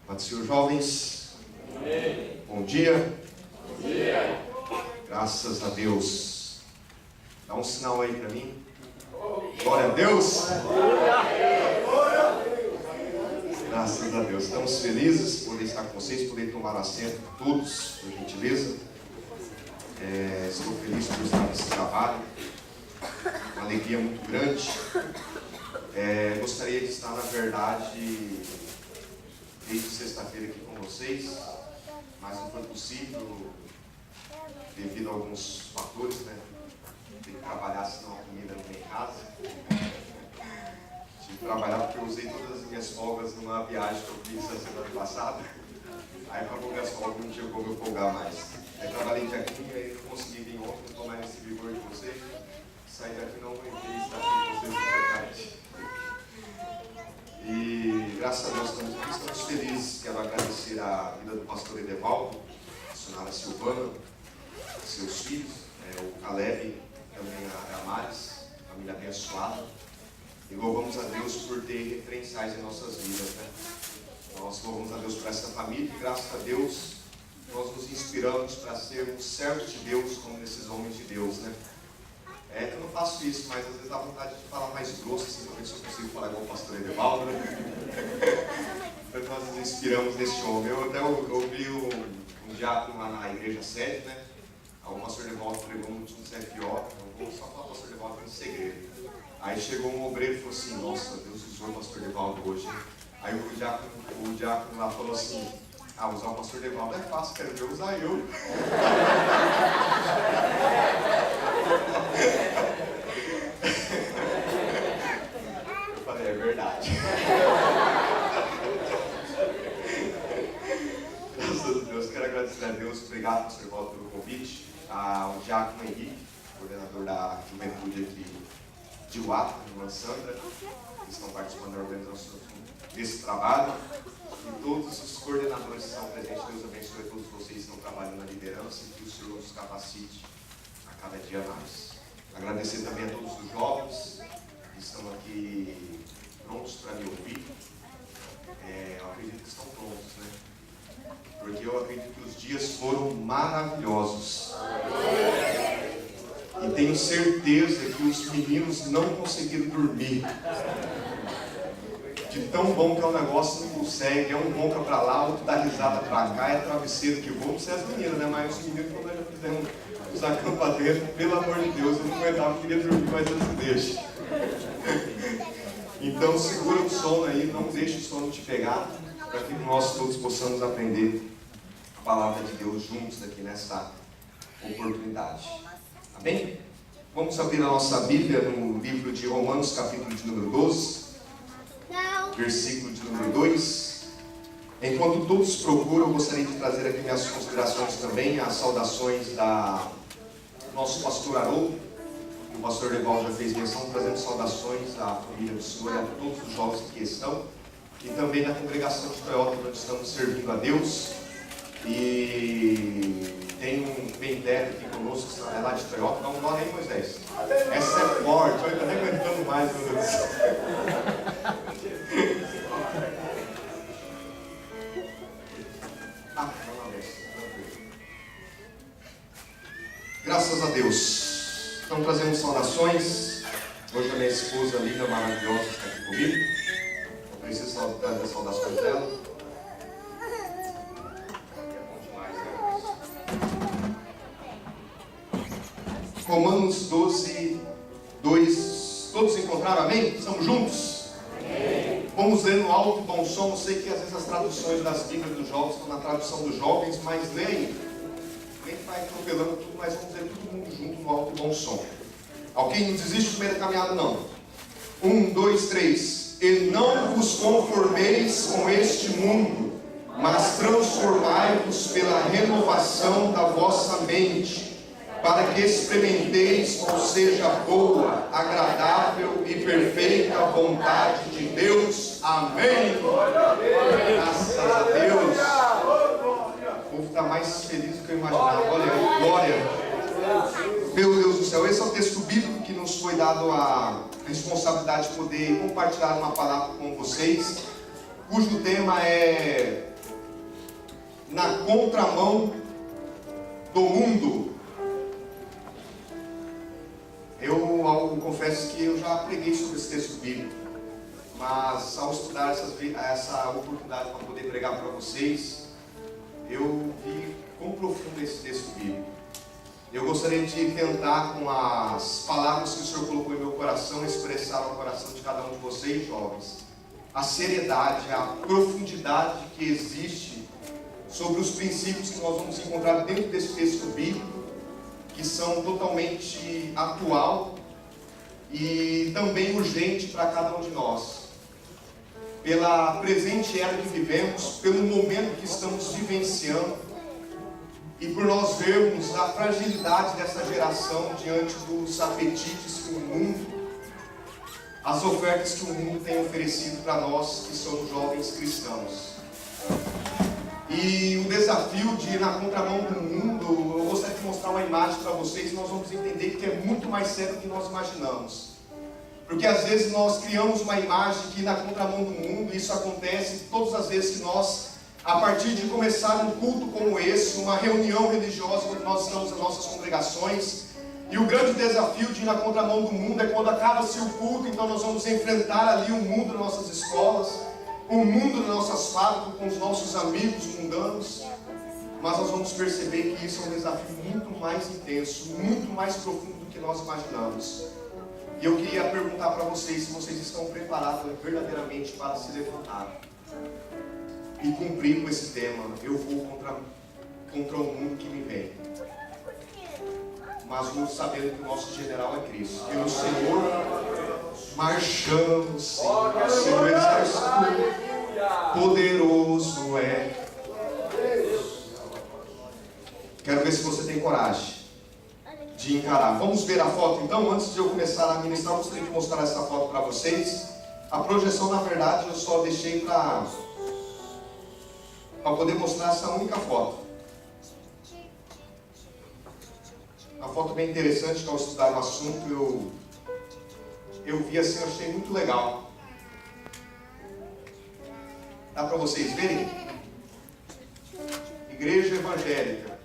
Paz do Senhor, jovens. Amém. Bom dia. Bom dia. Graças a Deus. Dá um sinal aí para mim. Glória a Deus. Graças a Deus. Estamos felizes por estar com vocês, poder tomar assento todos, por gentileza. Estou feliz por estar nesse trabalho. Uma alegria muito grande. Gostaria de estar, na verdade, desde sexta-feira aqui com vocês, mas não foi possível devido a alguns fatores, né? Tem que trabalhar, senão a comida não tem em casa. Tive que trabalhar porque eu usei todas as minhas folgas numa viagem que eu fiz a semana passada. Aí acabou minhas folgas, não tinha como eu folgar mais. Aí trabalhei de aqui, aí não consegui vir ontem, não estou mais nesse vigor de vocês. Saí daqui, não aguentei estar aqui com vocês na tarde. E graças a Deus estamos felizes. Quero agradecer a vida do pastor Edevaldo, a senhora Silvana, seus filhos, o Caleb, também a Damares, família abençoada. E louvamos a Deus por ter referenciais em nossas vidas, né? Nós louvamos a Deus por essa família e graças a Deus nós nos inspiramos para sermos servos de Deus como esses homens de Deus, né? Eu não faço isso, mas às vezes dá vontade de falar mais grosso, assim, para ver se eu consigo falar igual o pastor Edevaldo, né? Então nós nos inspiramos nesse homem. Eu até ouvi um diácono lá na igreja sede, né? O pastor Edevaldo pregou no último CFO, eu vou só falar o pastor Edevaldo em segredo. Aí chegou um obreiro e falou assim: nossa, Deus usou o pastor Edevaldo hoje. Aí o diácono lá falou assim: usar o pastor Edevaldo é fácil, quero ver usar eu. Eu falei, é verdade. Graças a Deus, quero agradecer a Deus, obrigado pastor Edevaldo pelo convite. Ao diácono Henrique, coordenador da juventude aqui de Uata, irmã Sandra, que estão participando da organização desse trabalho. E todos os coordenadores que estão presentes, Deus abençoe todos vocês que estão trabalhando na liderança e que o Senhor os capacite a cada dia mais. Agradecer também a todos os jovens que estão aqui prontos para me ouvir. Eu acredito que estão prontos, né? Porque eu acredito que os dias foram maravilhosos. E tenho certeza que os meninos não conseguiram dormir. De tão bom que é o negócio, não consegue. É um ronca para lá, outro dá risada para cá, é travesseiro que voa. Não sei as meninas, né? Mas os meninos, quando nós já fizemos os acampamentos, pelo amor de Deus, eu não aguentava, queria dormir, mas eu não deixo. Então segura o sono aí, não deixe o sono te pegar, para que nós todos possamos aprender a palavra de Deus juntos aqui nessa oportunidade. Amém? Vamos abrir a nossa Bíblia no livro de Romanos, capítulo de número 12, versículo de número 2. Enquanto todos procuram, eu gostaria de trazer aqui minhas considerações também, as saudações do nosso pastor Haroldo. O pastor Edevaldo já fez menção, trazendo saudações à família do Senhor e a todos os jovens que aqui estão, e também na congregação de Toyota, onde estamos servindo a Deus. E tem um bem perto aqui conosco, que é lá de Toyota. Dá um glória aí, Moisés. Essa é forte, olha, está nem aguentando mais, meu Deus do céu. Graças a Deus. Então trazendo saudações. Hoje a minha esposa linda, maravilhosa, está aqui comigo. Eu preciso trazer as saudações dela. Romanos 12, 2. Todos encontraram, amém? Estamos juntos? Amém. Vamos ler no alto e bom som. Eu sei que às vezes as traduções das Bíblias dos jovens estão na tradução dos jovens, mas leem. Nem vai atropelando tudo, mas vamos ler todo mundo junto no alto e bom som. Ok? Não desiste no meio da caminhada, não. 1, 2, 3. E não vos conformeis com este mundo, mas transformai-vos pela renovação da vossa mente, para que experimenteis qual seja a boa, agradável e perfeita vontade de Deus. Amém. Graças a Deus. O povo está mais feliz do que eu imaginava. Olha, glória. Meu Deus do céu, esse é o texto bíblico que nos foi dado a responsabilidade de poder compartilhar uma palavra com vocês, cujo tema é na contramão do mundo. Eu confesso que eu já preguei sobre esse texto bíblico, mas ao estudar essa oportunidade para poder pregar para vocês, eu vi quão profundo é esse texto bíblico. Eu gostaria de tentar, com as palavras que o Senhor colocou em meu coração, expressar no coração de cada um de vocês, jovens, a seriedade, a profundidade que existe sobre os princípios que nós vamos encontrar dentro desse texto bíblico, que são totalmente atual e também urgente para cada um de nós. Pela presente era que vivemos, pelo momento que estamos vivenciando, e por nós vermos a fragilidade dessa geração diante dos apetites que o mundo, as ofertas que o mundo tem oferecido para nós que somos jovens cristãos. E o desafio de ir na contramão do mundo, eu gostaria de mostrar uma imagem para vocês e nós vamos entender que é muito mais sério do que nós imaginamos. Porque às vezes nós criamos uma imagem que ir na contramão do mundo, e isso acontece todas as vezes que nós, a partir de começar um culto como esse, uma reunião religiosa, quando nós estamos nas nossas congregações, e o grande desafio de ir na contramão do mundo é quando acaba-se o culto, então nós vamos enfrentar ali o mundo nas nossas escolas, o mundo nas nossas fábricas, com os nossos amigos mundanos, mas nós vamos perceber que isso é um desafio muito mais intenso, muito mais profundo do que nós imaginamos. E eu queria perguntar para vocês se vocês estão preparados verdadeiramente para se levantar e cumprir com esse tema. Eu vou contra o mundo que me vem, mas vou sabendo que o nosso general é Cristo. E no Senhor marchamos, Senhor, seu exército poderoso é. Quero ver se você tem coragem de encarar. Vamos ver a foto então. Antes de eu começar a ministrar, eu gostaria de mostrar essa foto para vocês. A projeção, na verdade, eu só deixei para poder mostrar essa única foto. Uma foto bem interessante, que ao estudar o assunto eu vi assim, eu achei muito legal. Dá para vocês verem? Igreja evangélica.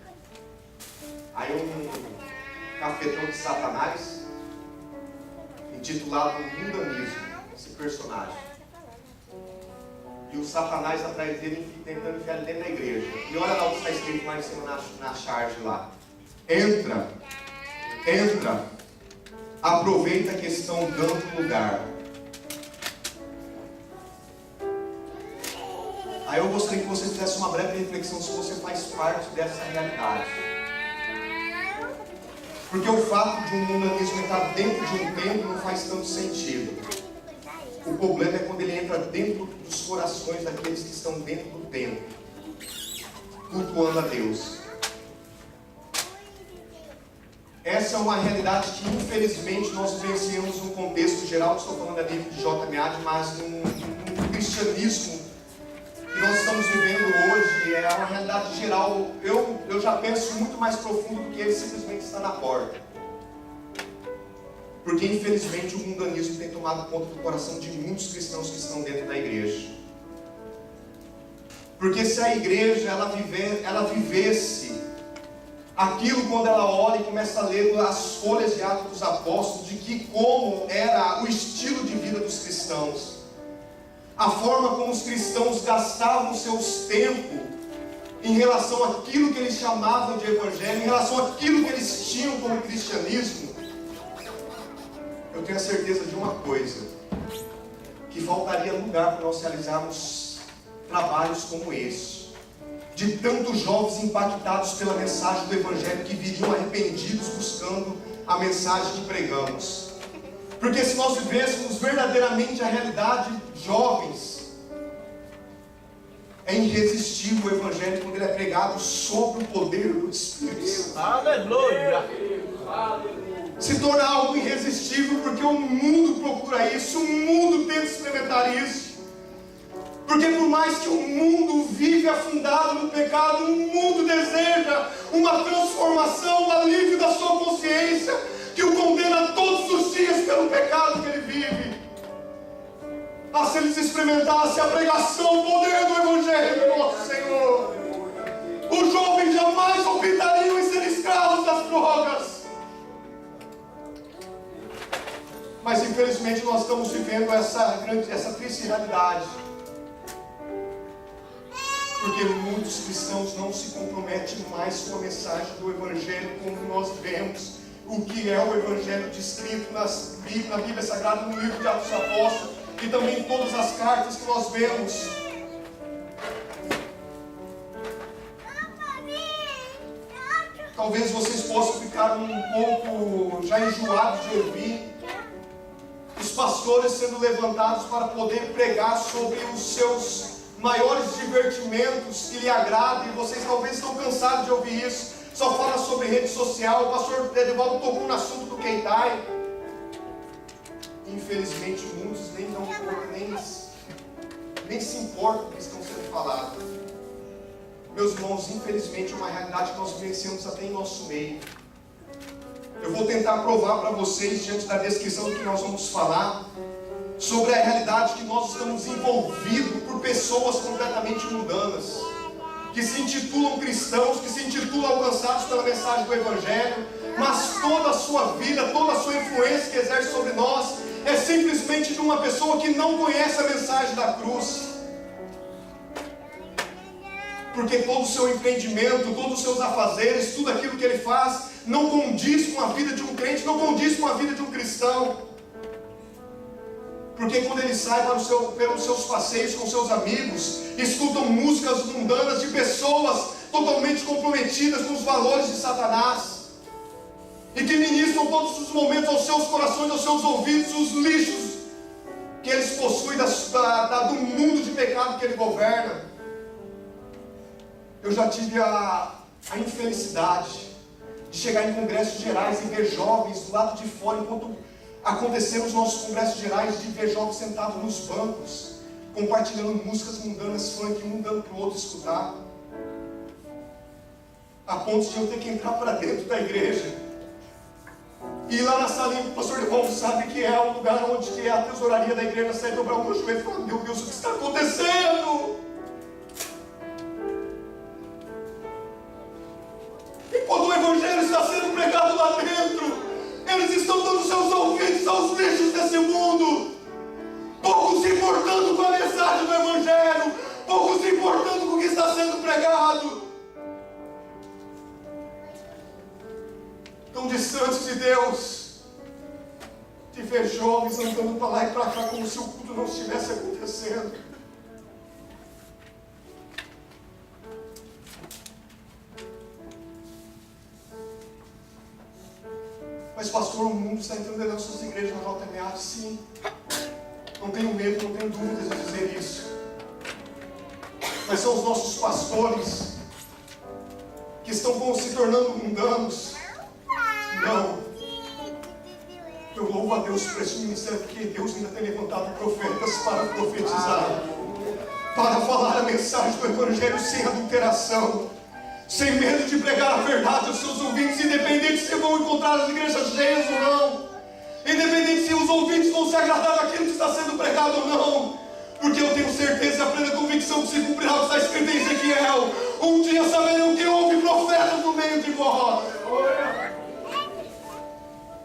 Aí um cafetão de Satanás, intitulado Mundanismo, esse personagem. E o Satanás atrás dele tentando enfiar ele dentro da igreja. E olha lá o que está escrito lá em cima na charge lá. Entra, aproveita que estão dando lugar. Aí eu gostaria que você fizesse uma breve reflexão se você faz parte dessa realidade. Porque o fato de um mundanismo entrar dentro de um templo não faz tanto sentido. O problema é quando ele entra dentro dos corações daqueles que estão dentro do templo, cultuando a Deus. Essa é uma realidade que infelizmente nós vivenciamos no contexto geral, estou falando a nível de JMAD, mas no cristianismo que nós estamos vivendo hoje, é uma realidade geral. Eu já penso muito mais profundo do que ele simplesmente está na porta. Porque infelizmente o mundanismo tem tomado conta do coração de muitos cristãos que estão dentro da igreja. Porque se a igreja ela vivesse aquilo, quando ela olha e começa a ler as folhas de Atos dos Apóstolos, de que como era o estilo de vida dos cristãos, a forma como os cristãos gastavam seus tempos em relação àquilo que eles chamavam de evangelho, em relação àquilo que eles tinham como cristianismo, eu tenho a certeza de uma coisa, que faltaria lugar para nós realizarmos trabalhos como esse, de tantos jovens impactados pela mensagem do evangelho, que viriam arrependidos buscando a mensagem que pregamos. Porque se nós vivêssemos verdadeiramente a realidade, jovens, é irresistível o evangelho quando ele é pregado sob o poder do Espírito Santo. Aleluia! Se torna algo irresistível, porque o mundo procura isso, o mundo tenta experimentar isso. Porque por mais que o mundo vive afundado no pecado, o mundo deseja uma transformação, um alívio da sua consciência, que o condena todos os dias pelo pecado que ele vive. Se eles experimentassem a pregação, o poder do Evangelho do nosso Senhor, Mas infelizmente nós estamos vivendo essa triste realidade. Porque muitos cristãos não se comprometem mais com a mensagem do Evangelho como nós vemos o que é o Evangelho descrito na Bíblia Sagrada, no livro de Atos dos Apóstolos e também em todas as cartas que nós vemos. Talvez vocês possam ficar um pouco já enjoados de ouvir os pastores sendo levantados para poder pregar sobre os seus maiores divertimentos que lhe agradam, e vocês talvez estão cansados de ouvir isso. Só fala sobre rede social. O pastor Edevaldo tocou no assunto do Keitai. Infelizmente muitos nem se importam com o que estão sendo falados. Meus irmãos, infelizmente é uma realidade que nós vivenciamos até em nosso meio. Eu vou tentar provar para vocês, diante da descrição do que nós vamos falar, sobre a realidade que nós estamos envolvidos por pessoas completamente mundanas, que se intitulam cristãos, que se intitulam alcançados pela mensagem do Evangelho, mas toda a sua vida, toda a sua influência que exerce sobre nós é simplesmente de uma pessoa que não conhece a mensagem da cruz. Porque todo o seu empreendimento, todos os seus afazeres, tudo aquilo que ele faz não condiz com a vida de um crente, não condiz com a vida de um cristão. Porque quando ele sai pelos seus passeios com seus amigos, escutam músicas mundanas de pessoas totalmente comprometidas com os valores de Satanás, e que ministram todos os momentos aos seus corações, aos seus ouvidos, os lixos que eles possuem do mundo de pecado que ele governa. Eu já tive a infelicidade de chegar em congressos gerais e ver jovens do lado de fora, enquanto aconteceram os nossos congressos gerais, de ver jovens sentados nos bancos, compartilhando músicas mundanas, funk, um dando para o outro escutar, a ponto de eu ter que entrar para dentro da igreja, e ir lá na salinha, o pastor Edevaldo sabe que é o lugar onde que é a tesouraria da igreja, sair, dobrar o meu joelho e falar: meu Deus, o que está acontecendo? Enquanto o Evangelho está sendo pregado lá dentro, eles estão dando seus ouvidos aos lixos desse mundo, pouco se importando com a mensagem do Evangelho, pouco se importando com o que está sendo pregado. Tão distantes de Deus, de ver jovens andando para lá e para cá como se o culto não estivesse acontecendo. Mas pastor, o mundo está entrando dentro das suas igrejas na JMA? Sim. Não tenho medo, não tenho dúvidas de dizer isso. Mas são os nossos pastores que estão se tornando mundanos? Não. Eu louvo a Deus por esse ministério, porque Deus ainda tem levantado profetas para profetizar, para falar a mensagem do Evangelho sem adulteração, sem medo de pregar a verdade aos seus ouvintes, independente se vão encontrar as igrejas cheias ou não, independente se os ouvintes vão se agradar daquilo que está sendo pregado ou não, porque eu tenho certeza e a plena convicção que se cumprirá o que está escrito em Ezequiel: um dia saberão que houve profetas no meio de vós,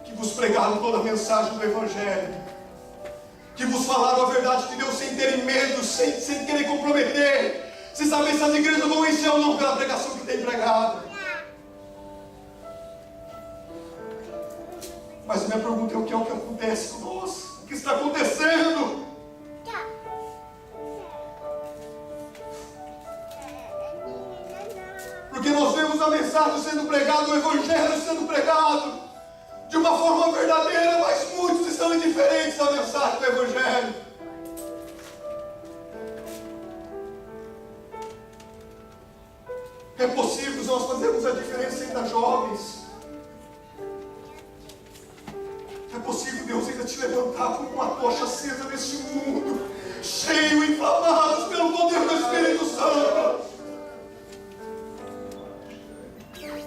que vos pregaram toda a mensagem do Evangelho, que vos falaram a verdade de Deus sem terem medo, sem querer comprometer, sem saber se as igrejas vão encher ou não pela pregação que tem pregado. Mas minha pergunta é: o que acontece com nós? O que está acontecendo? Porque nós vemos a mensagem sendo pregada, o Evangelho sendo pregado de uma forma verdadeira, mas muitos estão indiferentes à mensagem do Evangelho. É possível nós fazermos a diferença ainda jovens. É possível Deus ainda te levantar como uma tocha acesa neste mundo, cheio, inflamados pelo poder do Espírito Santo,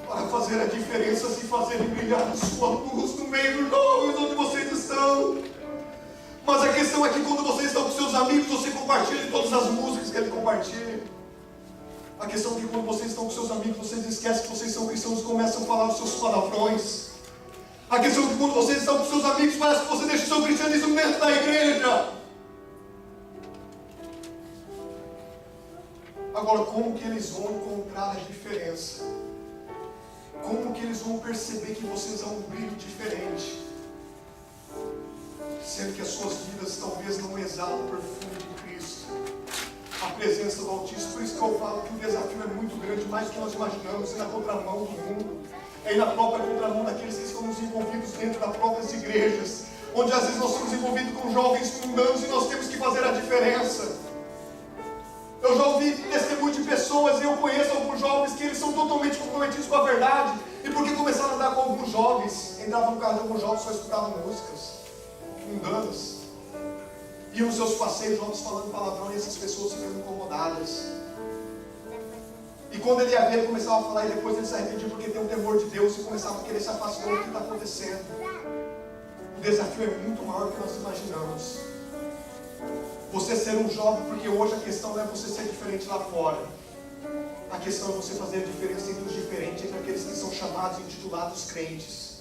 para fazer a diferença e fazer brilhar a sua luz no meio dos jovens onde vocês estão. Mas a questão é que quando vocês estão com seus amigos, você compartilha todas as músicas que ele compartilha. A questão é que quando vocês estão com seus amigos, vocês esquecem que vocês são cristãos e começam a falar os seus palavrões. A questão é que quando vocês estão com seus amigos, parece que você deixa o seu cristianismo dentro da igreja. Agora, como que eles vão encontrar a diferença? Como que eles vão perceber que vocês há um brilho diferente? Sendo que as suas vidas talvez não exalam o perfume de Cristo, a presença do Altíssimo. Por isso que eu falo que o desafio é muito grande, mais do que nós imaginamos, é na contramão do mundo, é na própria contramão daqueles que estão envolvidos dentro das próprias igrejas, onde às vezes nós somos envolvidos com jovens mundanos e nós temos que fazer a diferença. Eu já ouvi testemunho de pessoas, e eu conheço alguns jovens que eles são totalmente comprometidos com a verdade, e porque começaram a andar com alguns jovens, entravam no carro de alguns jovens, só escutavam músicas mundanas, iam nos seus passeios, jovens falando palavrão, e essas pessoas ficando incomodadas. E quando ele ia ver, ele começava a falar, e depois ele se arrependia porque tem um temor de Deus, e começava a querer se afastar do que está acontecendo. O desafio é muito maior do que nós imaginamos. Você ser um jovem, porque hoje a questão não é você ser diferente lá fora. A questão é você fazer a diferença entre os diferentes, entre aqueles que são chamados e intitulados crentes.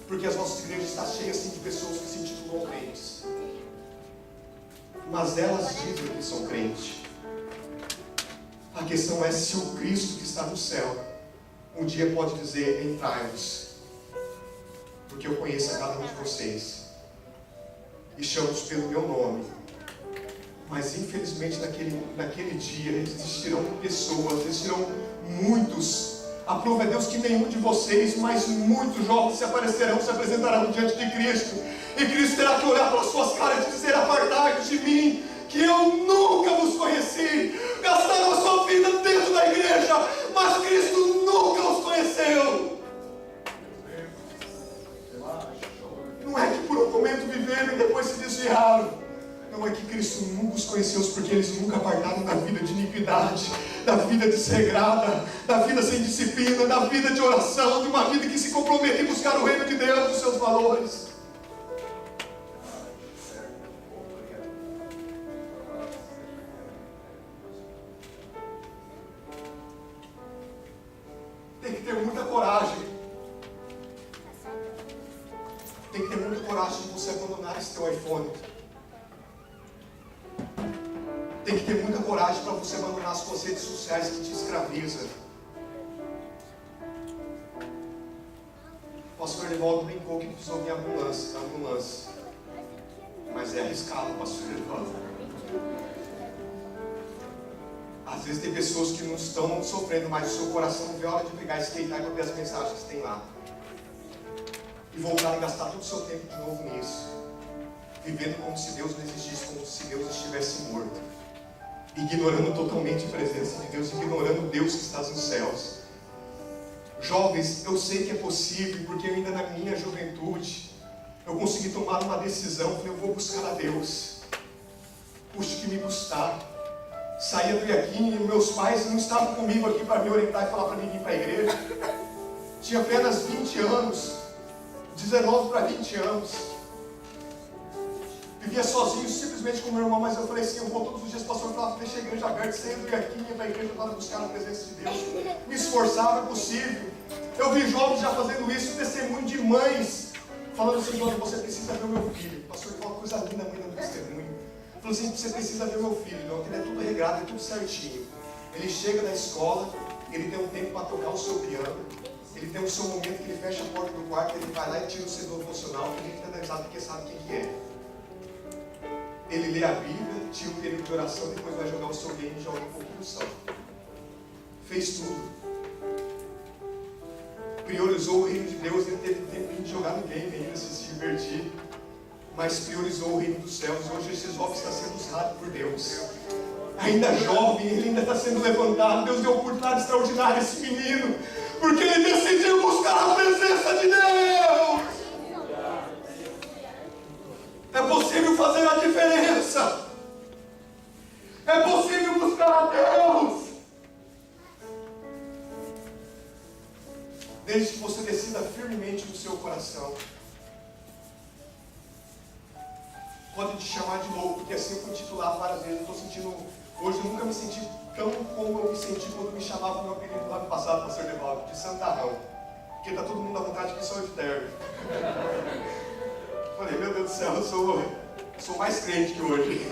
Porque as nossas igrejas estão cheias assim, de pessoas que se intitulam crentes. Mas elas dizem que são crentes. A questão é se o Cristo que está no céu um dia pode dizer: entrai-vos, porque eu conheço a cada um de vocês e chamo-os pelo meu nome. Mas infelizmente naquele dia existirão pessoas, existirão muitos. A prova é Deus que nenhum de vocês, mas muitos jovens se apresentarão diante de Cristo. E Cristo terá que olhar para as suas caras e dizer: apartai-vos de mim, que eu nunca vos conheci. Gastaram a sua vida dentro da igreja, mas Cristo nunca os conheceu. Não é que por um momento viveram e depois se desviaram. Não é que Cristo nunca os conheceu, porque eles nunca apartaram da vida de iniquidade, da vida desregrada, da vida sem disciplina, da vida de oração, de uma vida que se compromete em buscar o reino de Deus, os seus valores. Tem que ter muita coragem. Tem que ter muita coragem de você abandonar esse teu iPhone. Tem que ter muita coragem para você abandonar as suas redes sociais que te escravizam. O pastor Evaldo brincou que precisou vir ambulância. Mas é arriscado, pastor Evaldo. Às vezes tem pessoas que não estão sofrendo, mas o seu coração não vê a hora de pegar esse deitar e ver as mensagens que tem lá. E voltar a gastar todo o seu tempo de novo nisso. Vivendo como se Deus não existisse, como se Deus estivesse morto. Ignorando totalmente a presença de Deus, ignorando Deus que está nos céus. Jovens, eu sei que é possível, porque ainda na minha juventude, eu consegui tomar uma decisão, falei: eu vou buscar a Deus, custe que me custar. Saía do Iaquim e meus pais não estavam comigo aqui para me orientar e falar para mim vir para a igreja. Tinha apenas 20 anos, 19 para 20 anos. Vivia sozinho, simplesmente com meu irmão, mas eu falei assim: eu vou todos os dias, pastor, falava, deixa a igreja aberta, saia do Iaquim para a igreja para buscar a presença de Deus. Me esforçava, é possível. Eu vi jovens já fazendo isso, testemunho de mães, falando assim: Jovem, você precisa ver o meu filho. Pastor, que uma coisa linda, mãe, dando testemunho. Falou assim: você precisa ver o meu filho, não, ele é tudo regrado, é tudo certinho. Ele chega da escola, ele tem um tempo para tocar o seu piano, ele tem o seu momento que ele fecha a porta do quarto, ele vai lá e tira o seu devocional, que a gente está analisado porque sabe quem que é. Ele lê a Bíblia, tira um período de oração, depois vai jogar o seu game e joga um pouquinho só. Fez tudo. Priorizou o reino de Deus, ele teve tempo de jogar no game ainda, se divertir. Mas priorizou o reino dos céus. Hoje esse jovem está sendo usado por Deus. Ainda jovem, ele ainda está sendo levantado. Deus deu uma oportunidade extraordinária a esse menino, porque ele decidiu buscar a presença de Deus. É possível fazer a diferença. É possível buscar a Deus. Desde que você decida firmemente no seu coração. Pode te chamar de louco, porque assim eu fui titulado várias vezes. Eu estou sentindo, hoje eu nunca me senti tão como eu me senti quando me chamavam no meu apelido do ano passado, pastor Evaldo, de Santarrão. Porque está todo mundo à vontade que só eu de terno. Falei, meu Deus do céu, eu sou mais crente que hoje.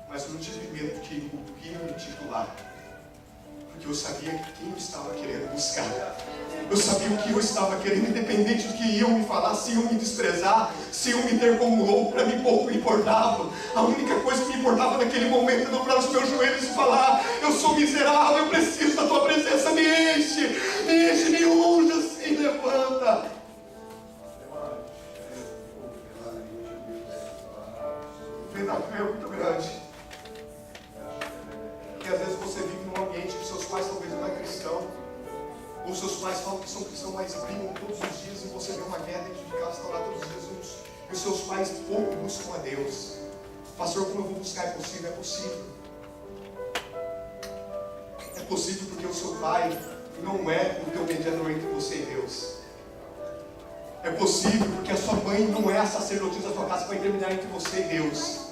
Mas eu não tive medo de que ia me titular. Porque eu sabia quem eu estava querendo buscar. Eu sabia o que eu estava querendo, independente do que iam me falar, se iam me desprezar, se iam me ter como louco, para mim pouco me importava. A única coisa que me importava naquele momento era dobrar os meus joelhos e falar: eu sou miserável, eu preciso da tua presença, me enche, me unja, se levanta. O desafio é muito grande. Porque às vezes você vive num ambiente que seus pais talvez não é cristão, ou seus pais falam que são cristãos, mas brigam todos os dias, e você vê uma guerra dentro de casa, estão lá todos os dias, e os seus pais pouco buscam a Deus. Pastor, como eu vou buscar? É possível? É possível. É possível porque o seu pai não é o teu mediador entre você e Deus. É possível porque a sua mãe não é a sacerdotisa da sua casa para intermediar entre você e Deus.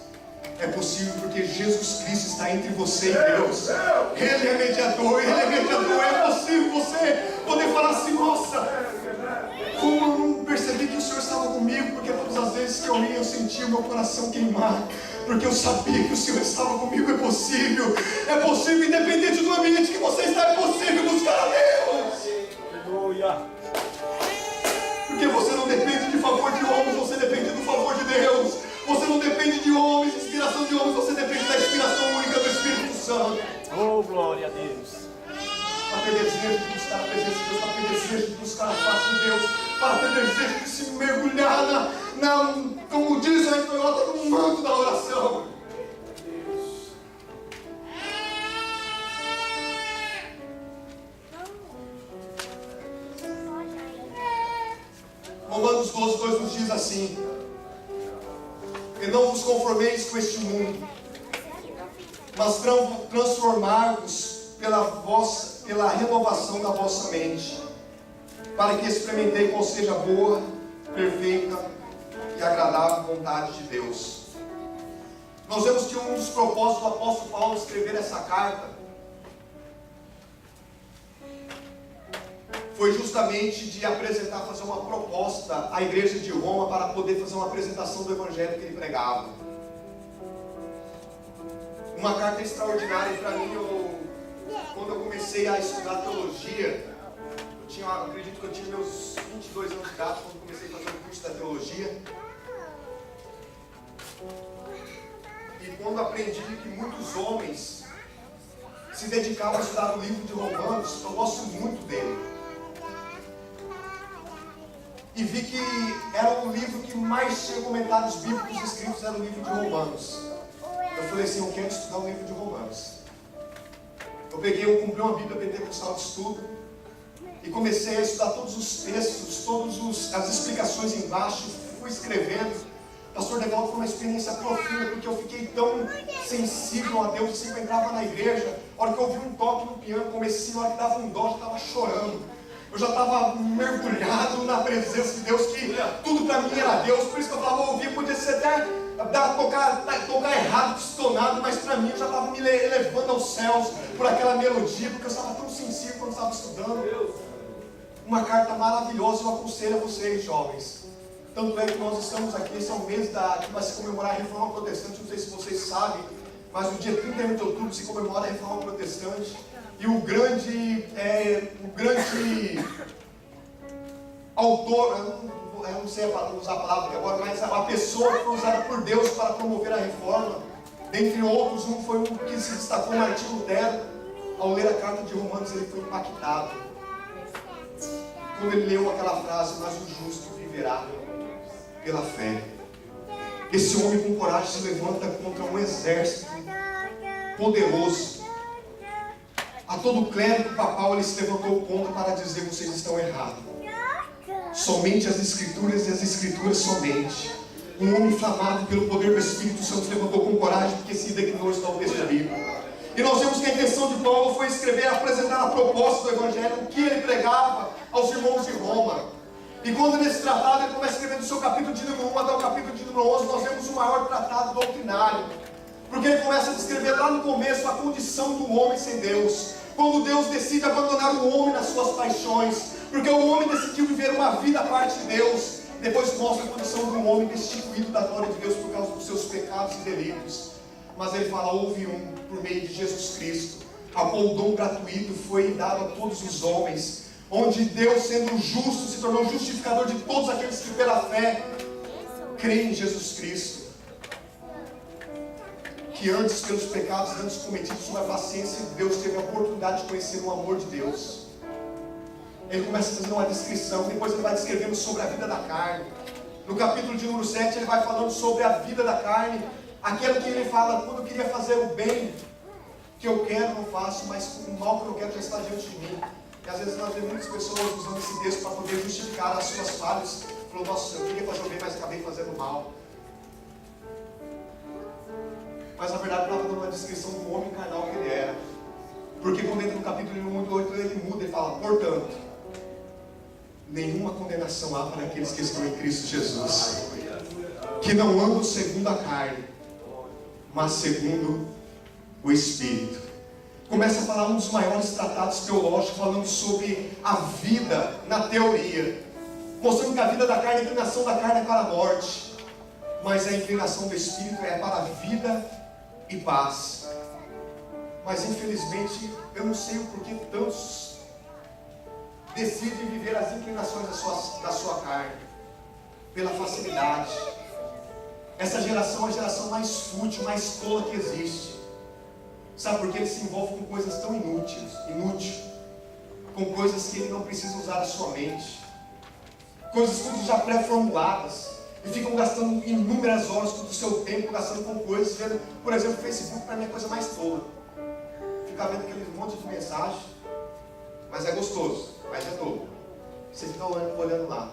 É possível porque Jesus Cristo está entre você e Deus. Ele é mediador, Ele é mediador. É possível você poder falar assim: nossa, como eu não percebi que o Senhor estava comigo, porque todas as vezes que eu ia eu sentia o meu coração queimar, porque eu sabia que o Senhor estava comigo. É possível, independente do ambiente que você está, é possível buscar a Deus. Aleluia. Porque você não depende de favor de homens, você depende do favor de Deus. Você não depende de homens, inspiração de homens, você depende da inspiração única do Espírito Santo. Oh, glória a Deus. Para ter desejo de buscar a presença de Deus, para ter desejo de buscar a face de Deus, para ter desejo de se mergulhar como diz a Toyota, no manto da oração. Romanos 12:2 nos diz assim: e não vos conformeis com este mundo, mas transformar-vos pela renovação da vossa mente, para que experimentei qual seja a boa, perfeita e agradável vontade de Deus. Nós vemos que um dos propósitos do apóstolo Paulo escrever essa carta foi justamente de fazer uma proposta à igreja de Roma para poder fazer uma apresentação do evangelho que ele pregava. Uma carta extraordinária para mim. Quando eu comecei a estudar teologia, acredito que eu tinha meus 22 anos de idade, quando comecei a fazer o curso da teologia. E quando aprendi que muitos homens se dedicavam a estudar o livro de Romanos, eu gosto muito dele. E vi que era o livro que mais tinha comentários bíblicos escritos, era o livro de Romanos. Eu falei assim: eu quero estudar o livro de Romanos. Eu comprei uma Bíblia Pentecostal de estudo e comecei a estudar todos os textos, as explicações embaixo, fui escrevendo. Pastor Devaldo, foi uma experiência profunda, porque eu fiquei tão sensível a Deus, assim, que eu entrava na igreja, a hora que eu ouvi um toque no piano, comecei, a hora que dava um dó, eu já estava chorando. Eu já estava mergulhado na presença de Deus, que tudo para mim era Deus. Por isso que eu falava, ouvir, podia ser até tocar errado, distonado, mas para mim eu já estava me elevando aos céus por aquela melodia, porque eu estava tão sensível quando estava estudando. Uma carta maravilhosa, eu aconselho a vocês, jovens. Tanto é que nós estamos aqui, esse é um mês que vai se comemorar a Reforma Protestante. Não sei se vocês sabem, mas no dia 31 de outubro se comemora a Reforma Protestante. E o grande autor, eu não sei usar a palavra agora, mas a pessoa que foi usada por Deus para promover a reforma, dentre outros, foi um que se destacou, Martinho Lutero. Ao ler a carta de Romanos, ele foi impactado. Quando ele leu aquela frase: mas o justo viverá pela fé. Esse homem com coragem se levanta contra um exército poderoso. A todo clérigo papal ele se levantou contra para dizer: vocês estão errados. Somente as Escrituras e as Escrituras somente. Um homem inflamado pelo poder do Espírito Santo se levantou com coragem, porque se dignou de tal texto bíblico. E nós vemos que a intenção de Paulo foi escrever, apresentar a proposta do Evangelho, o que ele pregava aos irmãos de Roma. E quando nesse tratado ele começa a escrever do seu capítulo de número 1 até o capítulo de número 11, nós vemos o maior tratado doutrinário. Porque ele começa a descrever lá no começo a condição do homem sem Deus. Quando Deus decide abandonar o homem nas suas paixões, porque o homem decidiu viver uma vida à parte de Deus. Depois mostra a condição de um homem destituído da glória de Deus por causa dos seus pecados e delitos. Mas ele fala, houve um por meio de Jesus Cristo, a qual o dom gratuito foi dado a todos os homens, onde Deus, sendo justo, se tornou justificador de todos aqueles que pela fé creem em Jesus Cristo. Que antes, pelos pecados antes cometidos sob a paciência de Deus, teve a oportunidade de conhecer o amor de Deus. Ele começa a fazer uma descrição, depois ele vai descrevendo sobre a vida da carne. No capítulo de número 7, ele vai falando sobre a vida da carne, aquilo que ele fala, quando eu queria fazer o bem que eu quero, não faço, mas o mal que eu quero já está diante de mim. E às vezes nós vemos muitas pessoas usando esse texto para poder justificar as suas falhas. Falou, nossa, eu queria fazer o bem, mas acabei fazendo o mal. Mas na verdade estava dando uma descrição do homem carnal que ele era. Porque quando entra no capítulo 8, ele muda, ele fala, portanto, nenhuma condenação há para aqueles que estão em Cristo Jesus, que não andam segundo a carne, mas segundo o Espírito. Começa a falar um dos maiores tratados teológicos, falando sobre a vida na teoria, mostrando que a vida da carne, a inclinação da carne é para a morte, mas a inclinação do Espírito é para a vida e paz. Mas infelizmente eu não sei o porquê tantos decidem viver as inclinações da sua carne pela facilidade. Essa geração é a geração mais fútil, mais tola que existe. Sabe por que ele se envolve com coisas tão inúteis, com coisas que ele não precisa usar a sua mente, coisas tudo já pré-formuladas, e ficam gastando inúmeras horas do seu tempo gastando com coisas, vendo, por exemplo, o Facebook para mim é a coisa mais tola. Ficar vendo aquele monte de mensagem, mas é gostoso, mas é tolo. Você fica olhando lá.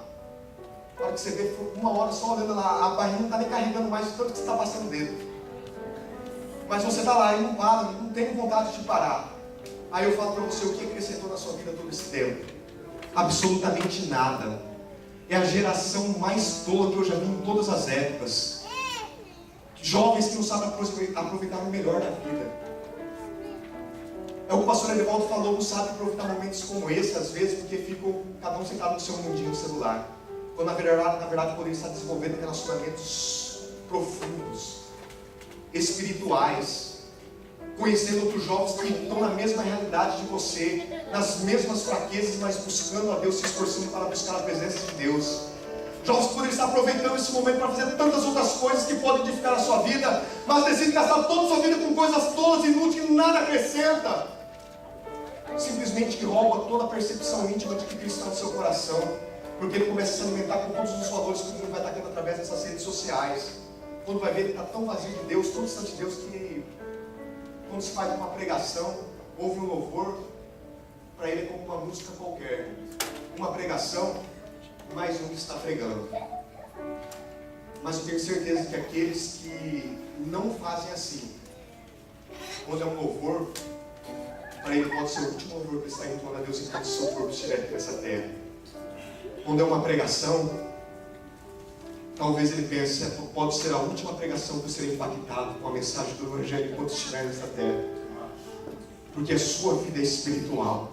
Na hora que você vê, uma hora só olhando lá, a barrinha não está nem carregando mais de tanto que você está passando o dedo. Mas você está lá e não para, não tem vontade de parar. Aí eu falo para você, o que acrescentou na sua vida todo esse tempo? Absolutamente nada. É a geração mais tola que eu já vi em todas as épocas. Jovens que não sabem aproveitar o melhor da vida. É o que o pastor Edevaldo falou, não sabe aproveitar momentos como esse, às vezes, porque ficam cada um sentado no seu mundinho no celular. Quando na verdade poderia estar desenvolvendo relacionamentos profundos, espirituais, conhecendo outros jovens que estão na mesma realidade de você, nas mesmas fraquezas, mas buscando a Deus, se esforçando para buscar a presença de Deus. Jovens que poderiam estar aproveitando esse momento para fazer tantas outras coisas que podem edificar a sua vida, mas decidem gastar toda a sua vida com coisas tolas e inúteis que nada acrescenta. Simplesmente que rouba toda a percepção íntima de que Cristo está no seu coração, porque ele começa a se alimentar com todos os valores que o mundo vai estar tendo através dessas redes sociais. Quando vai ver, ele está tão vazio de Deus, tão distante de Deus, que quando se faz uma pregação, ouve um louvor, para ele é como uma música qualquer. Uma pregação, mais um que está pregando. Mas eu tenho certeza que aqueles que não fazem assim, quando é um louvor, para ele pode ser o último louvor que está entoando a Deus enquanto o seu corpo estiver aqui nessa terra. Quando é uma pregação, talvez ele pense, pode ser a última pregação que eu serei impactado com a mensagem do Evangelho enquanto estiver nessa terra. Porque a sua vida é espiritual.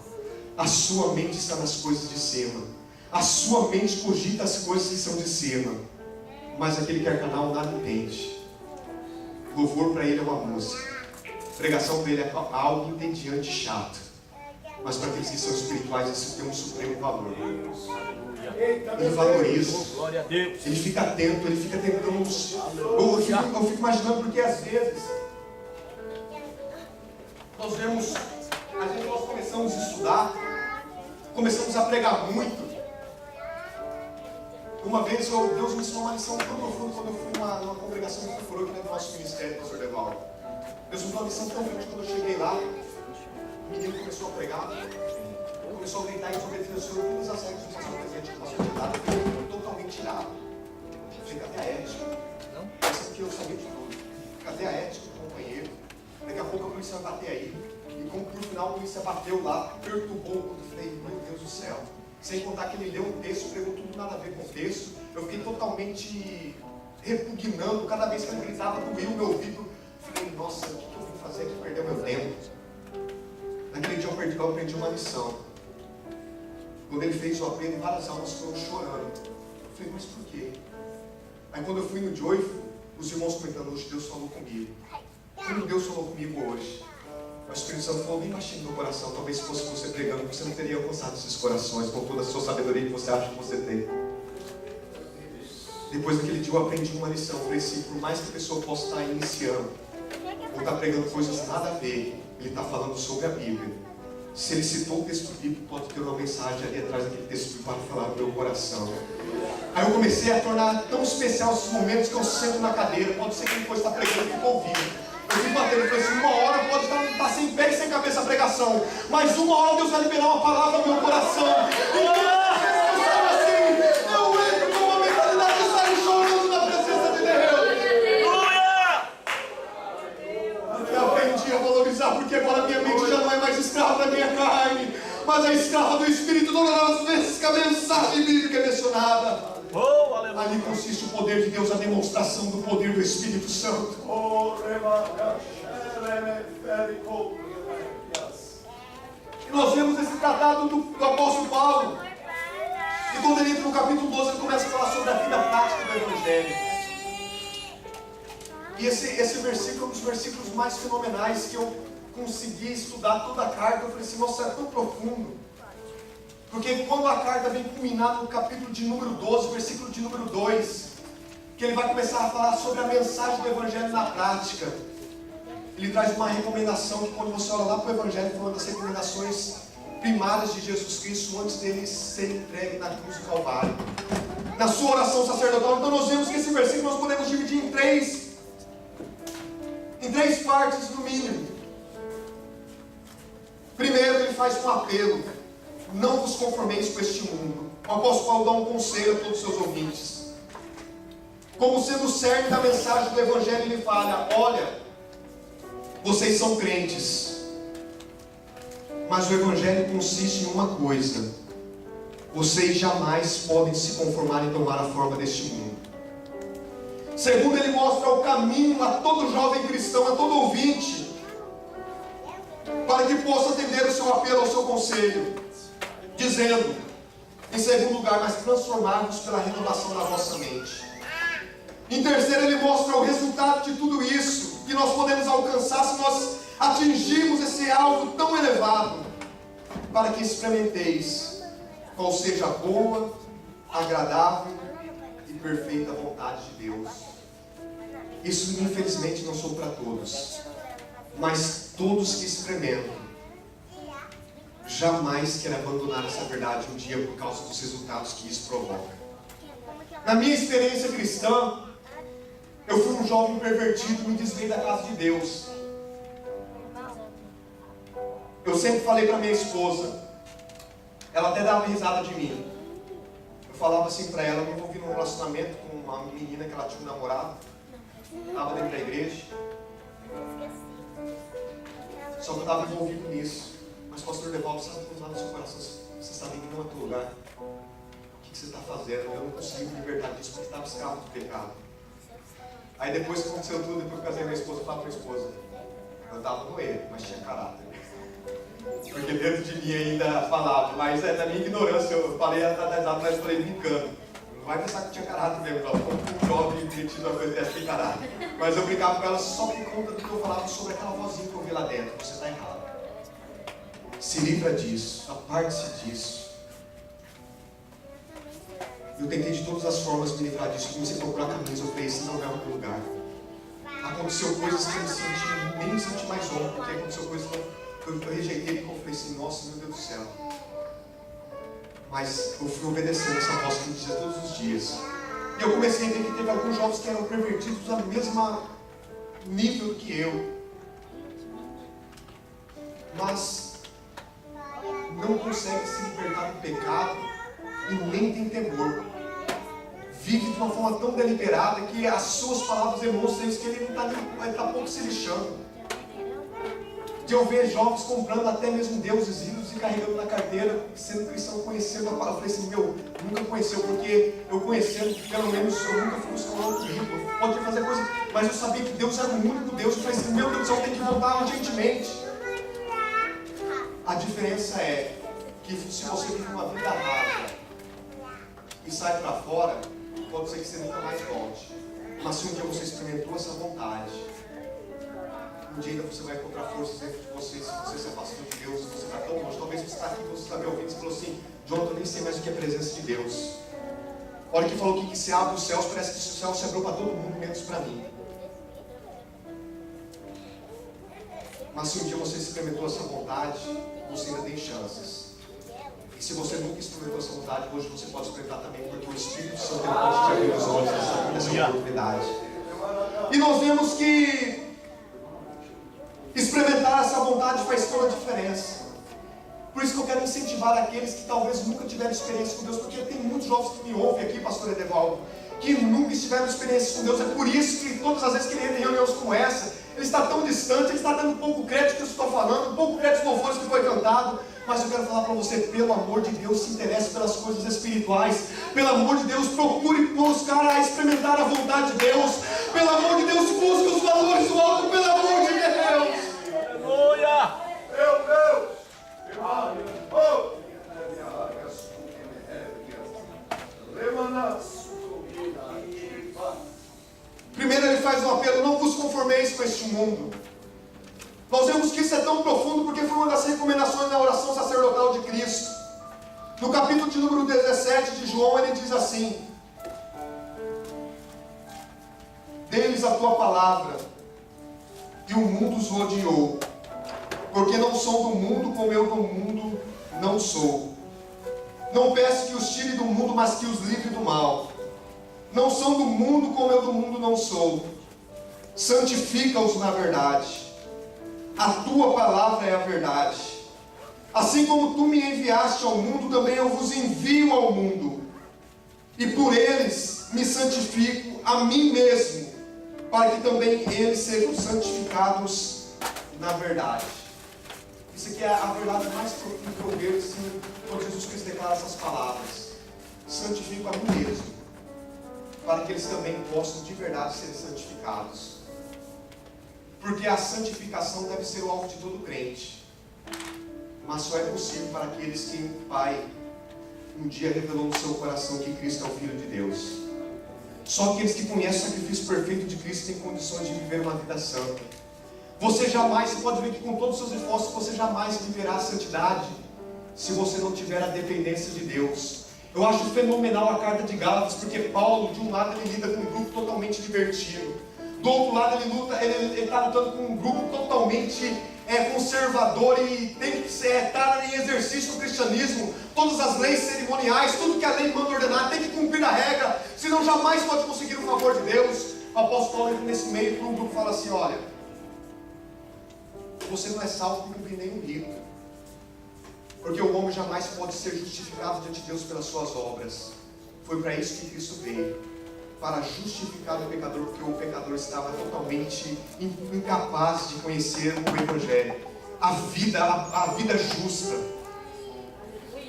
A sua mente está nas coisas de cima. A sua mente cogita as coisas que são de cima. Mas aquele que é carnal nada entende. Louvor para ele é uma música. Pregação para ele é algo entediante e chato. Mas para aqueles que são espirituais, isso tem um supremo valor. Ele valoriza. Ele fica atento, ele fica tentando. Eu fico imaginando, porque às vezes nós começamos a estudar, começamos a pregar muito. Uma vez Deus me ensinou uma lição tão profunda quando eu fui numa congregação muito profunda aqui no nosso ministério, pastor Edevaldo. Deus me deu uma lição tão grande quando eu cheguei lá. O menino começou a pregar, começou a gritar e desobedecer o Senhor. Todas as regras do Senhor presente que passou de lado, eu fui totalmente irado. Falei, cadê a ética? Essa aqui eu sabia de tudo. Cadê a ética do companheiro? Daqui a pouco a polícia vai bater aí. E como no final a polícia bateu lá, perturbou quando eu falei, meu Deus do céu. Sem contar que ele leu um texto, pregou tudo nada a ver com o texto. Eu fiquei totalmente repugnando. Cada vez que ele gritava, doía o meu ouvido. fiquei, nossa, o que eu vim fazer aqui? Perder meu tempo. Naquele dia eu aprendi uma lição. Quando ele fez o apelo, várias almas foram chorando. Eu falei, mas por quê? Aí quando eu fui no Joyful, os irmãos comentando, hoje Deus falou comigo. Como Deus falou comigo hoje? O Espírito Santo falou bem baixinho no meu coração. Talvez se fosse você pregando, você não teria alcançado esses corações com toda a sua sabedoria que você acha que você tem. Depois daquele dia eu aprendi uma lição. Eu falei assim, por mais que a pessoa possa estar iniciando, ou estar pregando coisas nada a ver, ele está falando sobre a Bíblia. Se ele citou o texto bíblico, pode ter uma mensagem ali atrás daquele texto bíblico para falar no meu coração. Aí eu comecei a tornar tão especial esses momentos que eu sento na cadeira. Pode ser que ele depois está pregando e fica ouvindo. Eu fui batendo e falei assim, uma hora pode estar sem pé e sem cabeça a pregação, mas uma hora Deus vai liberar uma palavra no meu coração. Eu entro com uma mentalidade de sair chorando na presença de Deus. Eu aprendi a valorizar, porque agora minha mente já não é mais escrava da minha carne, mas é escrava do Espírito, todas as vezes que a mensagem bíblica é mencionada. Ali consiste o poder de Deus, a demonstração do poder do Espírito Santo. E nós vemos esse tratado do apóstolo Paulo. E quando ele entra no capítulo 12, ele começa a falar sobre a vida prática do Evangelho. E esse versículo é um dos versículos mais fenomenais que eu consegui estudar toda a carta. Eu falei assim, nossa, é tão profundo. Porque quando a carta vem culminar no capítulo de número 12, versículo de número 2, que ele vai começar a falar sobre a mensagem do Evangelho na prática, ele traz uma recomendação que quando você olha lá para o Evangelho, foi uma das recomendações primárias de Jesus Cristo antes dele ser entregue na cruz do Calvário. Na sua oração sacerdotal, então nós vemos que esse versículo nós podemos dividir em três partes no mínimo. Primeiro, ele faz um apelo. Não vos conformeis com este mundo. O apóstolo Paulo dá um conselho a todos os seus ouvintes. Como sendo o cerne da mensagem do Evangelho, ele fala, olha, vocês são crentes, mas o Evangelho consiste em uma coisa: vocês jamais podem se conformar em tomar a forma deste mundo. Segundo, ele mostra o caminho a todo jovem cristão, a todo ouvinte, para que possa atender o seu apelo, ao seu conselho, dizendo, em segundo lugar, mas transformarmos pela renovação da vossa mente. Em terceiro, ele mostra o resultado de tudo isso, que nós podemos alcançar se nós atingirmos esse alvo tão elevado, para que experimenteis qual seja a boa, agradável e perfeita vontade de Deus. Isso, infelizmente, não sou para todos, mas todos que experimentam jamais quer abandonar essa verdade um dia por causa dos resultados que isso provoca. Na minha experiência cristã, eu fui um jovem pervertido e me desviei da casa de Deus. Eu sempre falei para minha esposa, ela até dava risada de mim. Eu falava assim para ela, eu me envolvi num relacionamento com uma menina que ela tinha um namorado, estava dentro da igreja, só que eu estava envolvido nisso. Mas pastor Devaldo, sabe quando lá no seu coração você está em nenhum outro lugar? O que você está fazendo? Eu não consegui me libertar disso porque estava escravo do pecado. Aí depois que aconteceu tudo, depois que eu casei com minha esposa, eu falei para minha esposa, eu estava no erro, mas tinha caráter. Porque dentro de mim ainda falava, mas na minha ignorância, eu falei atrás, mas falei brincando. Não vai pensar que tinha caráter mesmo, não. Como um jovem metido uma coisa dessa, tem caráter. Mas eu brincava com ela só por conta do que eu falava sobre aquela vozinha que eu vi lá dentro. Você está errado. Se livra disso, aparte-se disso. Eu tentei de todas as formas me livrar disso. Comecei a procurar caminhos. Eu falei, esse não é o lugar. Aconteceu coisas que eu nem me senti mais honra, porque aconteceu coisas que eu rejeitei, porque eu falei assim, nossa, meu Deus do céu. Mas eu fui obedecendo essa voz que me dizia todos os dias. E eu comecei a ver que teve alguns jovens que eram pervertidos no mesmo nível que eu. Mas não consegue se libertar do pecado e nem tem temor. Vive de uma forma tão deliberada que as suas palavras demonstram isso, que ele está pouco se lixando. de eu ver jovens comprando até mesmo deuses ídolos e carregando na carteira, sendo cristão, conhecendo a palavra. Eu falei assim, nunca conheceu, porque eu conhecendo, pelo menos, eu nunca fui buscar um outro ídolo. Pode fazer coisa, mas eu sabia que Deus era o único Deus. Eu falei assim, meu Deus, eu tenho que voltar urgentemente. A diferença é que se você vive uma vida rasa e sai para fora, pode ser que você nunca mais volte. Mas se um dia você experimentou essa vontade, um dia ainda você vai encontrar forças dentro de você. Se você se afastou de Deus, você está tão longe. Talvez você está aqui, você está me ouvindo, você falou assim, Jonathan, eu nem sei mais o que é a presença de Deus. A hora que falou que se abre os céus, parece que o céu se abriu para todo mundo, menos para mim. Mas se um dia você experimentou essa vontade, você ainda tem chances. E se você nunca experimentou essa vontade, hoje você pode experimentar também, porque o Espírito Santo pode te abrir os olhos nessa oportunidade. E nós vemos que experimentar essa vontade faz toda a diferença. Por isso que eu quero incentivar aqueles que talvez nunca tiveram experiência com Deus, porque tem muitos jovens que me ouvem aqui, pastor Edevaldo, que nunca tiveram experiência com Deus. É por isso que todas as vezes que ele tem reuniões como essa, ele está tão distante, ele está dando pouco crédito que eu estou falando, pouco crédito dos louvores que foi cantado. Mas eu quero falar para você, pelo amor de Deus, se interesse pelas coisas espirituais. Pelo amor de Deus, procure buscar a experimentar a vontade de Deus. Pelo amor de Deus, busque os valores do alto, pelo amor de Deus. Aleluia! Meu Deus! Primeiro ele faz um apelo, não vos conformeis com este mundo. Nós vemos que isso é tão profundo porque foi uma das recomendações da oração sacerdotal de Cristo. No capítulo de número 17 de João, ele diz assim: dê-lhes a tua palavra, e o mundo os odiou, porque não são do mundo como eu do mundo não sou. Não peço que os tire do mundo, mas que os livre do mal. Não são do mundo como eu do mundo não sou. Santifica-os na verdade. A tua palavra é a verdade. Assim como tu me enviaste ao mundo, também eu vos envio ao mundo. E por eles me santifico a mim mesmo, para que também eles sejam santificados na verdade. Isso aqui é a verdade mais profunda que eu vejo, assim, quando Jesus Cristo declara essas palavras. Santifico a mim mesmo, para que eles também possam de verdade ser santificados. Porque a santificação deve ser o alvo de todo crente. Mas só é possível para aqueles que o Pai um dia revelou no seu coração que Cristo é o Filho de Deus. Só aqueles que conhecem o sacrifício perfeito de Cristo têm condições de viver uma vida santa. Você pode ver que com todos os seus esforços, você jamais viverá a santidade se você não tiver a dependência de Deus. Eu acho fenomenal a carta de Gálatas, porque Paulo, de um lado, ele lida com um grupo totalmente divertido. Do outro lado, ele está lutando com um grupo totalmente conservador e tem que estar em exercício do cristianismo. Todas as leis cerimoniais, tudo que a lei manda ordenar, tem que cumprir a regra, senão jamais pode conseguir o favor de Deus. O apóstolo Paulo entra nesse meio para um grupo e fala assim: olha, você não é salvo por cumprir nenhum rito, porque o homem jamais pode ser justificado diante de Deus pelas suas obras. Foi para isso que Cristo veio, para justificar o pecador, porque o pecador estava totalmente incapaz de conhecer o Evangelho, a vida justa.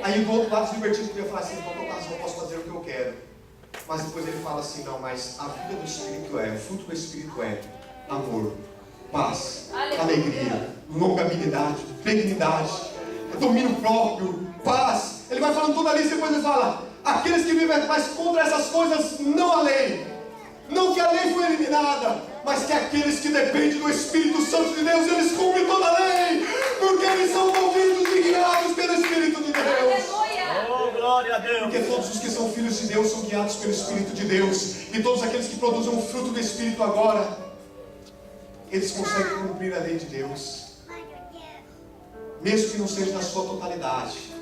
Aí do outro lado, os libertinos podiam falar assim: então eu posso fazer o que eu quero. Mas depois ele fala assim: não, mas a vida do Espírito o fruto do Espírito é amor, paz, alegria, longanimidade, benignidade, domínio próprio, paz. Ele vai falando tudo ali e depois ele fala: aqueles que vivem mais contra essas coisas, não a lei. Não que a lei foi eliminada, mas que aqueles que dependem do Espírito Santo de Deus, eles cumprem toda a lei, porque eles são movidos e guiados pelo Espírito de Deus. Oh, glória a Deus! Porque todos os que são filhos de Deus são guiados pelo Espírito de Deus. E todos aqueles que produzem o fruto do Espírito agora, eles conseguem cumprir a lei de Deus, mesmo que não seja na sua totalidade.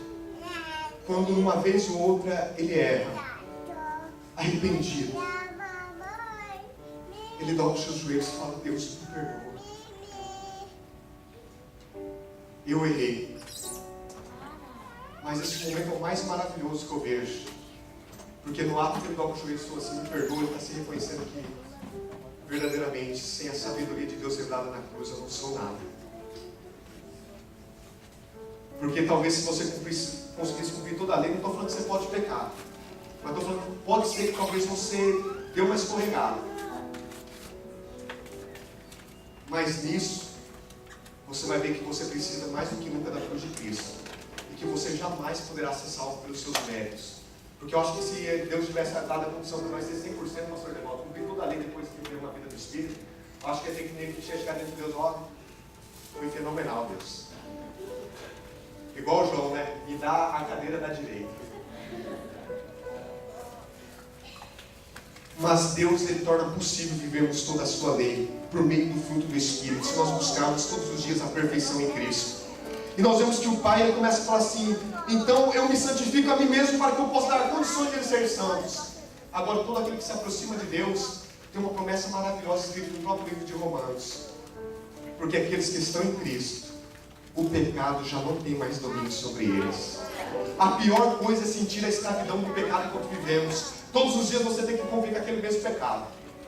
Quando uma vez ou outra ele erra, arrependido, ele dobra os seus joelhos e fala: Deus, me perdoa, eu errei. Mas esse momento é o mais maravilhoso que eu vejo, porque no ato que ele dobra os joelhos e fala assim: me perdoa, ele está se reconhecendo que verdadeiramente, sem a sabedoria de Deus revelada na cruz, eu não sou nada. Porque talvez se você conseguisse cumprir toda a lei, não estou falando que você pode pecar. Mas estou falando que pode ser que talvez você dê uma escorregada. Mas nisso, você vai ver que você precisa mais do que nunca da cruz de Cristo. E que você jamais poderá ser salvo pelos seus méritos. Porque eu acho que se Deus tivesse dado a condição para nós ter 100%, pastor Devaldo, cumprir toda a lei depois de viver uma vida do Espírito, eu acho que ia ter que chegar dentro de Deus, ó, foi fenomenal, Deus. Igual o João, né? Me dá a cadeira da direita. Mas Deus, Ele torna possível vivermos toda a sua lei por meio do fruto do Espírito, se nós buscarmos todos os dias a perfeição em Cristo. E nós vemos que o Pai, Ele começa a falar assim: então eu me santifico a mim mesmo para que eu possa dar condições de eles serem santos. Agora, todo aquele que se aproxima de Deus tem uma promessa maravilhosa escrita no próprio livro de Romanos. Porque aqueles que estão em Cristo, o pecado já não tem mais domínio sobre eles. A pior coisa é sentir a escravidão do pecado enquanto vivemos. Todos os dias você tem que conviver com aquele mesmo pecado.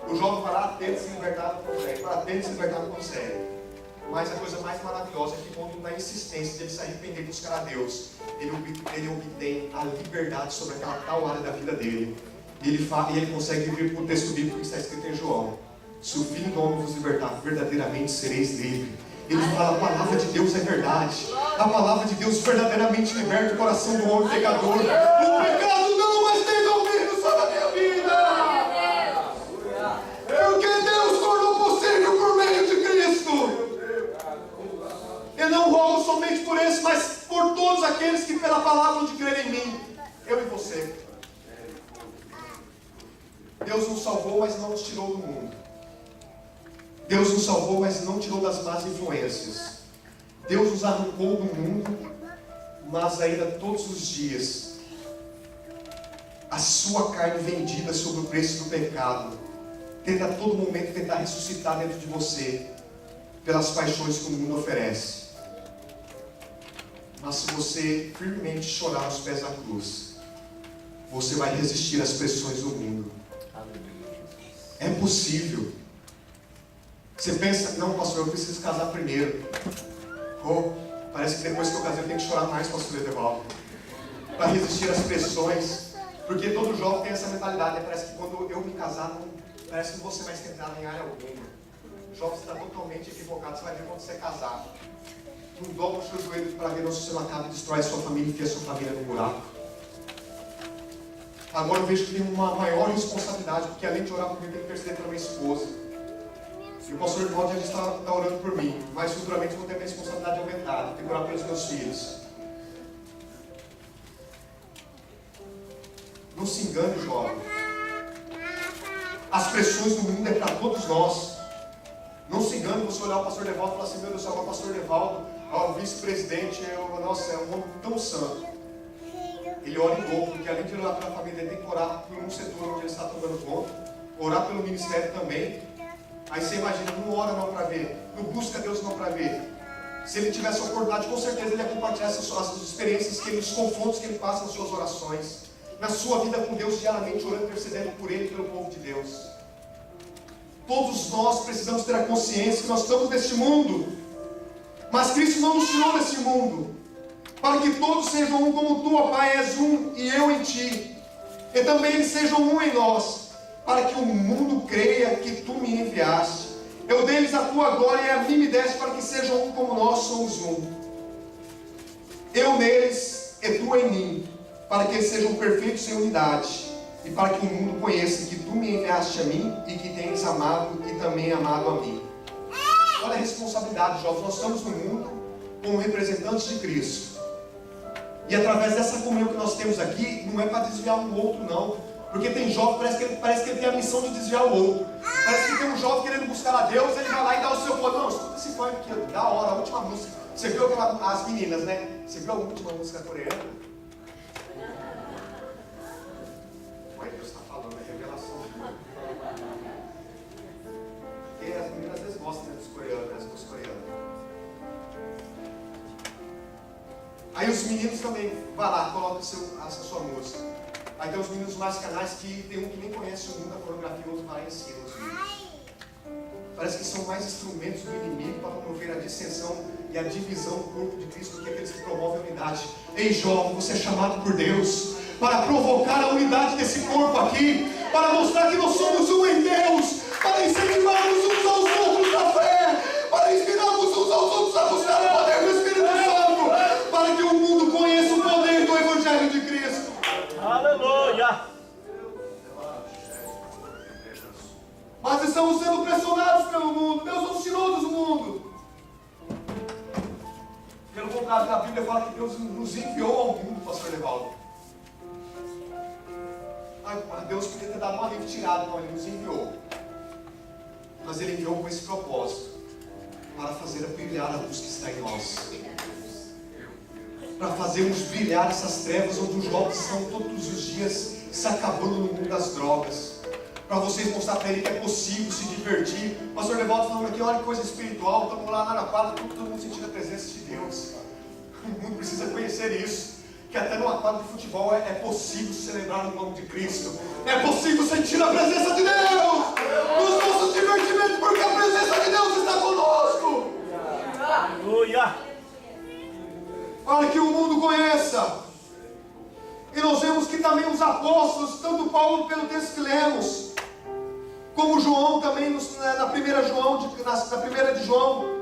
O jovem vai lá, tenta se libertar, não consegue. Vai lá, tenta se libertar, não consegue. Mas a coisa mais maravilhosa é que quando na insistência dele se arrepender e buscar a Deus, ele obtém a liberdade sobre aquela tal área da vida dele. E ele consegue viver por texto bíblico que está escrito em João: se o Filho do Homem vos libertar, verdadeiramente sereis livres. Ele fala: a palavra de Deus é verdade. A palavra de Deus verdadeiramente liberta o coração do homem pecador. O pecado não mais tem domínio sobre a minha vida. Porque Deus tornou possível por meio de Cristo. Eu não rogo somente por esse, mas por todos aqueles que pela palavra de crer em mim. Eu e você. Deus nos salvou, mas não nos tirou do mundo. Deus nos salvou, mas não tirou das más influências. Deus nos arrancou do mundo, mas ainda todos os dias a sua carne vendida sob o preço do pecado tenta a todo momento tentar ressuscitar dentro de você pelas paixões que o mundo oferece. Mas se você firmemente chorar aos pés da cruz, você vai resistir às pressões do mundo. É possível. Você pensa: não, pastor, eu preciso casar primeiro. Oh, parece que depois que eu casei eu tenho que chorar mais, pastor Edevaldo, para resistir às pressões. Porque todo jovem tem essa mentalidade, né? Parece que quando eu me casar, parece que não vou ser mais tentado em área alguma. O jovem está totalmente equivocado. Você vai ver quando você casar. Não dobra o seu joelho para ver se você não acaba e destrói a sua família e enfia a sua família no buraco. Agora eu vejo que tem uma maior responsabilidade, porque além de orar por mim, eu tenho que interceder pela minha esposa. E o pastor Edvaldo já está orando por mim, mas futuramente eu vou ter a minha responsabilidade aumentada, tenho que orar pelos meus filhos. Não se engane, jovem. As pressões do mundo é para todos nós. Não se engane você olhar o pastor Edevaldo e falar assim: meu Deus, agora o pastor Edevaldo, o vice-presidente, nossa, é um homem tão santo. Ele ora em dobro, porque além de orar pela família, ele tem que orar por um setor onde ele está tomando conta, orar pelo ministério também. Aí você imagina: não ora não para ver, não busca Deus não para ver. Se ele tivesse a oportunidade, com certeza ele ia compartilhar essas experiências, os confrontos que ele passa nas suas orações, na sua vida com Deus diariamente, orando, intercedendo por ele e pelo povo de Deus. Todos nós precisamos ter a consciência que nós estamos neste mundo, mas Cristo não nos tirou deste mundo, para que todos sejam um como tu, ó Pai, és um e eu em ti, e também eles sejam um em nós, para que o mundo creia que tu me enviaste. Eu dei-lhes a tua glória e a mim me deste, para que sejam um como nós somos um. Eu neles e tu em mim, para que eles sejam perfeitos em unidade, e para que o mundo conheça que tu me enviaste a mim e que tens amado e também amado a mim. Olha a responsabilidade, jovens. Nós estamos no mundo como representantes de Cristo. E através dessa comunhão que nós temos aqui, não é para desviar um outro não. Porque tem jovem, parece que ele tem a missão de desviar o outro. Parece que tem um jovem querendo buscar a Deus, ele vai lá e dá o seu fone. Não, escuta esse fone aqui, da hora, a última música. Você viu as meninas, né? Você viu a última música coreana? Olha, Deus está falando, é revelação. Porque as meninas às vezes gostam, né, dos coreanos, das músicas coreanas. Aí os meninos também, vai lá, coloca a sua música. Aí tem os meninos mais canais que tem um que nem conhece o mundo da pornografia, outro vai em cima. parece que são mais instrumentos do inimigo para promover a dissensão e a divisão do corpo de Cristo do que aqueles que promovem a unidade. Ei, jovem, você é chamado por Deus para provocar a unidade desse corpo aqui, para mostrar que nós somos um em Deus, para incentivarmos uns aos outros na fé, para inspirarmos uns aos outros a buscar o poder do Espírito Santo, para que o mundo conheça o poder do Evangelho de Cristo. Aleluia. Mas estamos sendo pressionados pelo mundo. Deus nos tirou do mundo. Pelo contrário, a Bíblia fala que Deus nos enviou ao mundo, pastor Evaldo. Deus podia ter dado uma retirada, não, Ele nos enviou. Mas Ele enviou com esse propósito, para fazer brilhar a luz que está em nós. Para fazermos brilhar essas trevas onde os jovens estão todos os dias se acabando no mundo das drogas. Para vocês mostrar para ele que é possível se divertir. O pastor Levaldo falando aqui, olha que coisa espiritual, estamos lá na quadra, todo mundo sentindo a presença de Deus. O mundo precisa conhecer isso, que até numa quadra de futebol é possível celebrar o nome de Cristo. É possível sentir a presença de Deus nos nossos divertimentos, porque a presença de Deus está conosco. Aleluia. Para que o mundo conheça. E nós vemos que também os apóstolos, tanto Paulo pelo texto que lemos, como João também na primeira de João,